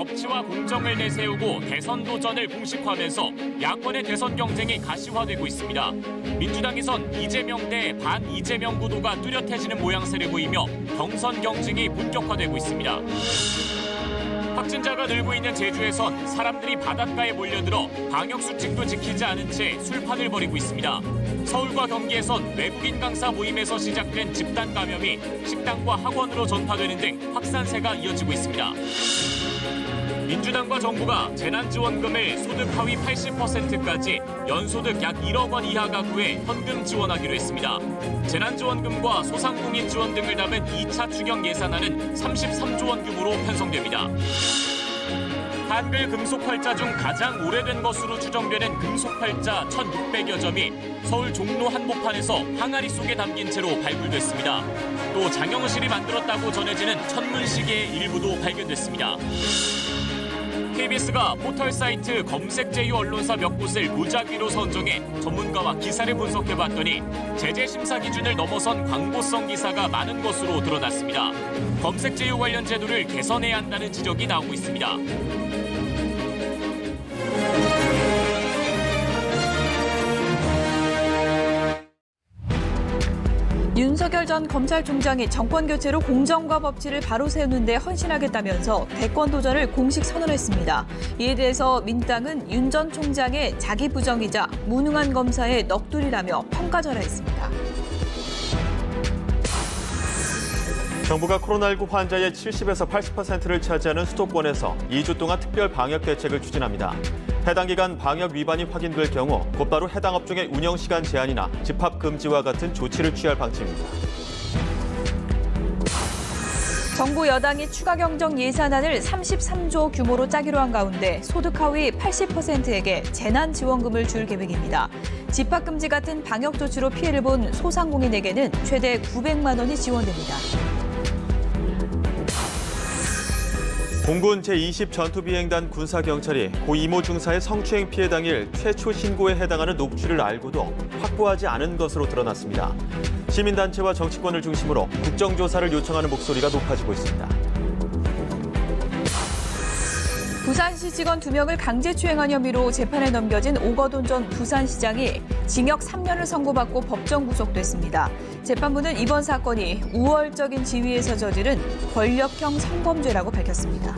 법치와 공정을 내세우고 대선 도전을 공식화하면서 야권의 대선 경쟁이 가시화되고 있습니다. 민주당에선 이재명 대 반 이재명 구도가 뚜렷해지는 모양새를 보이며 경선 경쟁이 본격화되고 있습니다. 확진자가 늘고 있는 제주에선 사람들이 바닷가에 몰려들어 방역수칙도 지키지 않은 채 술판을 벌이고 있습니다. 서울과 경기에선 외국인 강사 모임에서 시작된 집단 감염이 식당과 학원으로 전파되는 등 확산세가 이어지고 있습니다. 민주당과 정부가 재난지원금을 소득 하위 80%까지 연소득 약 1억 원 이하 가구에 현금 지원하기로 했습니다. 재난지원금과 소상공인 지원 등을 담은 2차 추경 예산안은 33조 원 규모로 편성됩니다. 한글 금속팔자 중 가장 오래된 것으로 추정되는 금속팔자 1,600여 점이 서울 종로 한복판에서 항아리 속에 담긴 채로 발굴됐습니다. 또 장영실이 만들었다고 전해지는 천문시계의 일부도 발견됐습니다. KBS가 포털사이트 검색 제휴 언론사 몇 곳을 무작위로 선정해 전문가와 기사를 분석해봤더니 제재 심사 기준을 넘어선 광고성 기사가 많은 것으로 드러났습니다. 검색 제휴 관련 제도를 개선해야 한다는 지적이 나오고 있습니다. 윤석열 전 검찰총장이 정권 교체로 공정과 법치를 바로 세우는 데 헌신하겠다면서 대권 도전을 공식 선언했습니다. 이에 대해서 민주당은 윤 전 총장의 자기 부정이자 무능한 검사의 넋두리라며 평가절하했습니다. 정부가 코로나19 환자의 70에서 80%를 차지하는 수도권에서 2주 동안 특별 방역 대책을 추진합니다. 해당 기간 방역 위반이 확인될 경우 곧바로 해당 업종의 운영 시간 제한이나 집합 금지와 같은 조치를 취할 방침입니다. 정부 여당이 추가 경정 예산안을 33조 규모로 짜기로 한 가운데 소득 하위 80%에게 재난지원금을 줄 계획입니다. 집합 금지 같은 방역 조치로 피해를 본 소상공인에게는 최대 900만 원이 지원됩니다. 공군 제20 전투비행단 군사경찰이 고 이모 중사의 성추행 피해 당일 최초 신고에 해당하는 녹취를 알고도 확보하지 않은 것으로 드러났습니다. 시민단체와 정치권을 중심으로 국정조사를 요청하는 목소리가 높아지고 있습니다. 부산시 직원 2명을 강제추행한 혐의로 재판에 넘겨진 오거돈 전 부산시장이 징역 3년을 선고받고 법정 구속됐습니다. 재판부는 이번 사건이 우월적인 지위에서 저지른 권력형 성범죄라고 밝혔습니다.